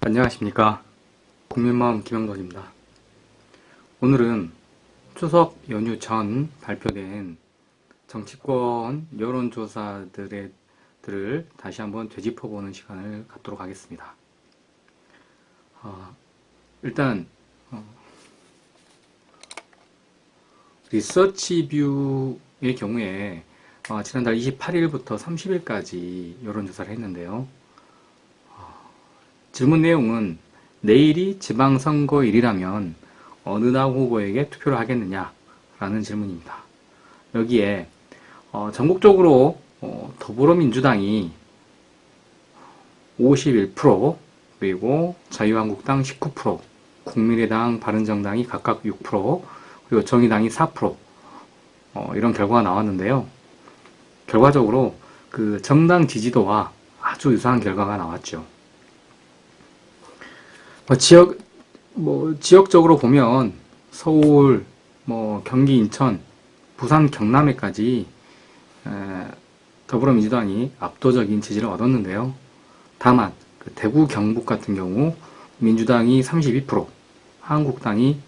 안녕하십니까. 국민마음 김영덕입니다. 오늘은 추석 연휴 전 발표된 정치권 여론조사들을 다시 한번 되짚어보는 시간을 갖도록 하겠습니다. 일단 리서치뷰의 경우에 지난달 28일부터 30일까지 여론조사를 했는데요. 질문 내용은 내일이 지방선거일이라면 어느 당 후보에게 투표를 하겠느냐 라는 질문입니다. 여기에 전국적으로 더불어민주당이 51%, 그리고 자유한국당 19%, 국민의당, 바른정당이 각각 6%, 그리고 정의당이 4%, 이런 결과가 나왔는데요. 결과적으로 그 정당 지지도와 아주 유사한 결과가 나왔죠. 지역적으로 보면 서울, 경기, 인천, 부산, 경남에까지 더불어민주당이 압도적인 지지를 얻었는데요. 다만 그 대구, 경북 같은 경우 민주당이 32%, 한국당이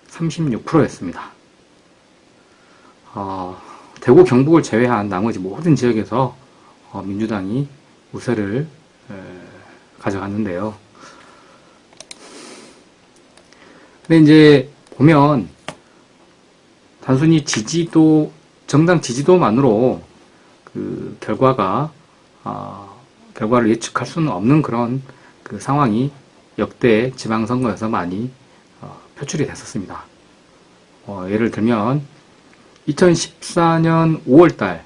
36%였습니다. 대구, 경북을 제외한 나머지 모든 지역에서 민주당이 우세를 가져갔는데요. 근데 이제 보면 단순히 정당 지지도만으로 그 결과를 예측할 수는 없는 그런 그 상황이 역대 지방선거에서 많이 표출이 됐었습니다. 예를 들면 2014년 5월달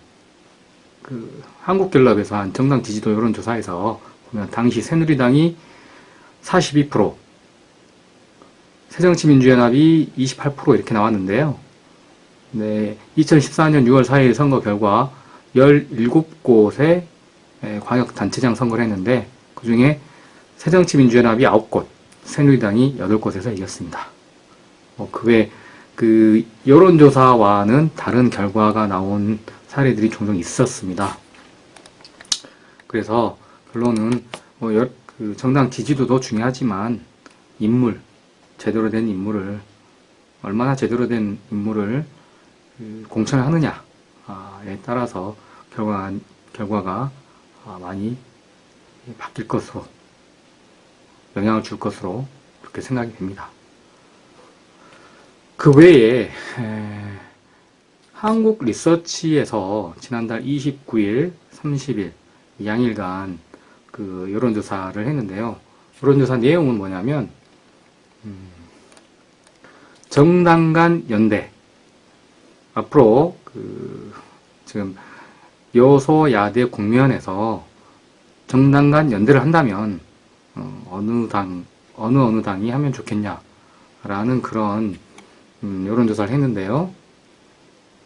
그 한국갤럽에서 한 정당 지지도 여론조사에서 보면 당시 새누리당이 42%, 새정치민주연합이 28% 이렇게 나왔는데요. 네, 2014년 6월 4일 선거 결과 17곳의 광역단체장 선거를 했는데 그 중에 새정치민주연합이 9곳, 새누리당이 8곳에서 이겼습니다. 그 외 그 여론조사와는 다른 결과가 나온 사례들이 종종 있었습니다. 그래서 결론은 그 정당 지지도도 중요하지만 제대로 된 인물을, 얼마나 제대로 된 인물을 공천을 하느냐에 따라서 결과가 많이 바뀔 것으로, 영향을 줄 것으로 그렇게 생각이 됩니다. 그 외에 한국 리서치에서 지난달 29일, 30일 양일간 그 여론조사를 했는데요. 여론조사 내용은 뭐냐면 정당 간 연대, 앞으로 지금 여소야대 국면에서 정당 간 연대를 한다면 어느 당이 하면 좋겠냐라는 그런 여론조사를 했는데요.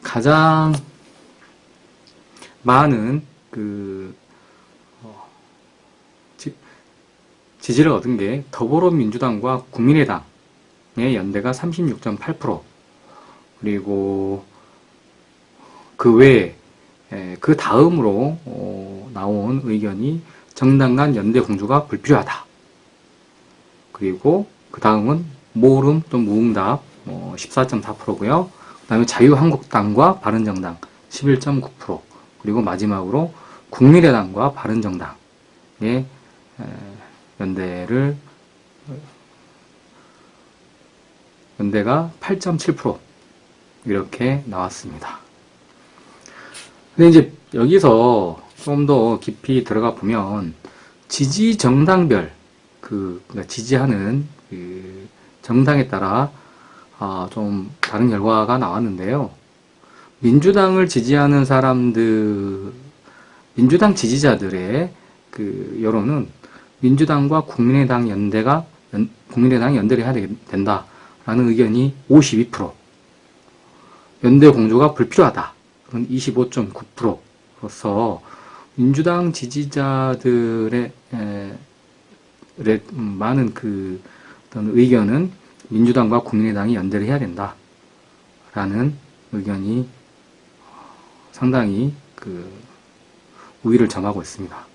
가장 많은 지지를 얻은 게 더불어민주당과 국민의당의 연대가 36.8%, 그리고 그 외에 그 다음으로 나온 의견이 정당 간 연대 공조가 불필요하다. 그리고 그 다음은 모름 또 무응답 14.4%고요. 그 다음에 자유한국당과 바른정당 11.9%, 그리고 마지막으로 국민의당과 바른정당의 연대가 8.7% 이렇게 나왔습니다. 근데 이제 여기서 좀 더 깊이 들어가 보면 지지 정당별 그러니까 지지하는 그 정당에 따라 좀 다른 결과가 나왔는데요. 민주당을 지지하는 민주당 지지자들의 그 여론은 민주당과 국민의당이 연대를 해야 된다라는 의견이 52%, 연대 공조가 불필요하다, 그건 25.9%로서 민주당 지지자들의 많은 그 어떤 의견은 민주당과 국민의당이 연대를 해야 된다라는 의견이 상당히 그 우위를 점하고 있습니다.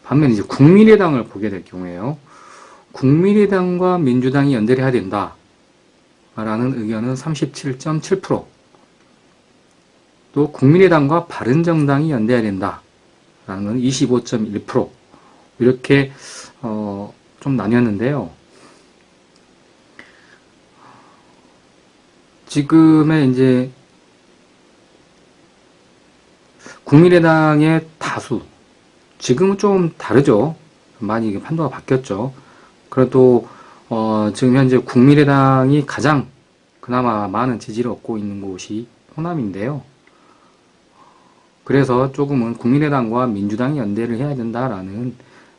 반면 이제 국민의당을 보게 될 경우에요. 국민의당과 민주당이 연대를 해야 된다 라는 의견은 37.7%, 또 국민의당과 바른정당이 연대해야 된다 라는 건 25.1%, 이렇게 좀 나뉘었는데요. 지금의 이제 국민의당의 다수, 지금은 좀 다르죠. 많이 판도가 바뀌었죠. 그래도 지금 현재 국민의당이 가장 그나마 많은 지지를 얻고 있는 곳이 호남인데요. 그래서 조금은 국민의당과 민주당이 연대를 해야 된다라는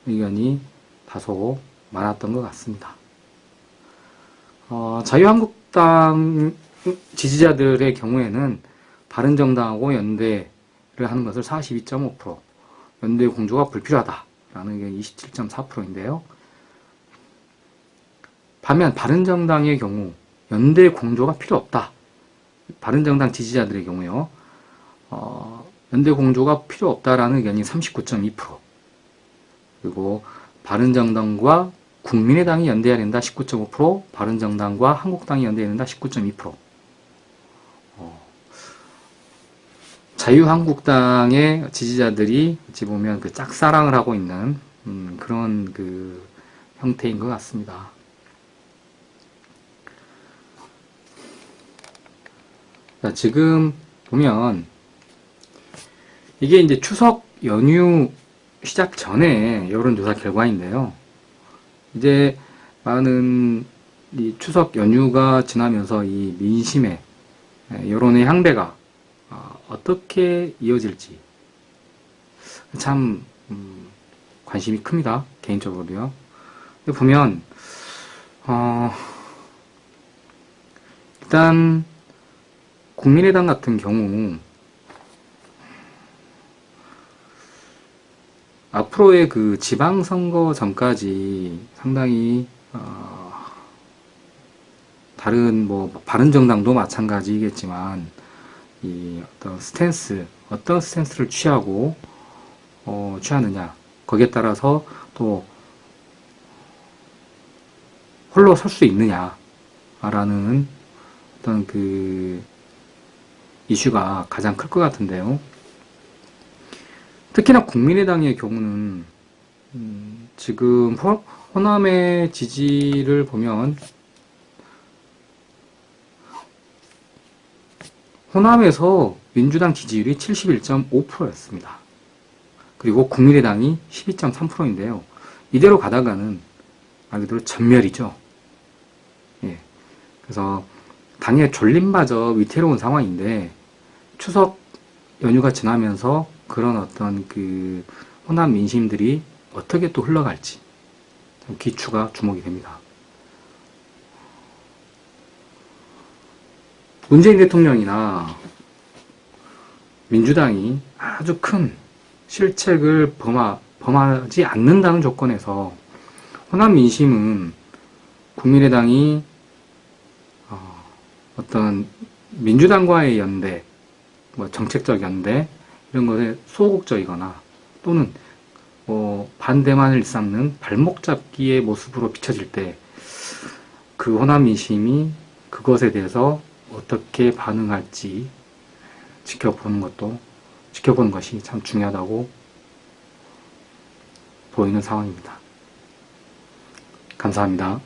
의견이 다소 많았던 것 같습니다. 자유한국당 지지자들의 경우에는 바른정당하고 연대를 하는 것을 42.5%, 연대 공조가 불필요하다라는 의견이 27.4%인데요. 반면 바른정당의 경우 연대 공조가 필요 없다. 바른정당 지지자들의 경우요. 연대 공조가 필요 없다라는 의견이 39.2%, 그리고 바른정당과 국민의당이 연대해야 된다 19.5%, 바른정당과 한국당이 연대해야 된다 19.2%. 자유한국당의 지지자들이 어찌 보면 그 짝사랑을 하고 있는 그런 그 형태인 것 같습니다. 자, 지금 보면 이게 이제 추석 연휴 시작 전에 여론조사 결과인데요. 이제 많은 이 추석 연휴가 지나면서 이 민심의 여론의 향배가 어떻게 이어질지 참 관심이 큽니다. 개인적으로도요. 근데 보면 일단 국민의당 같은 경우 앞으로의 그 지방선거 전까지 상당히 다른 뭐 바른정당도 마찬가지겠지만 이 어떤 스탠스를 취하고 취하느냐, 거기에 따라서 또 홀로 설 수 있느냐라는 어떤 그 이슈가 가장 클 것 같은데요. 특히나 국민의당의 경우는 지금 호남의 지지를 보면 호남에서 민주당 지지율이 71.5%였습니다. 그리고 국민의당이 12.3%인데요. 이대로 가다가는 말 그대로 전멸이죠. 예. 그래서 당의 졸림마저 위태로운 상황인데 추석 연휴가 지나면서 그런 어떤 그 호남 민심들이 어떻게 또 흘러갈지 기추가 주목이 됩니다. 문재인 대통령이나 민주당이 아주 큰 실책을 범하지 않는다는 조건에서 호남 민심은 국민의당이 어떤 민주당과의 연대, 뭐 정책적 연대 이런 것에 소극적이거나 또는 뭐 반대만을 일삼는 발목 잡기의 모습으로 비춰질 때 그 호남 민심이 그것에 대해서 어떻게 반응할지 지켜보는 것이 참 중요하다고 보이는 상황입니다. 감사합니다.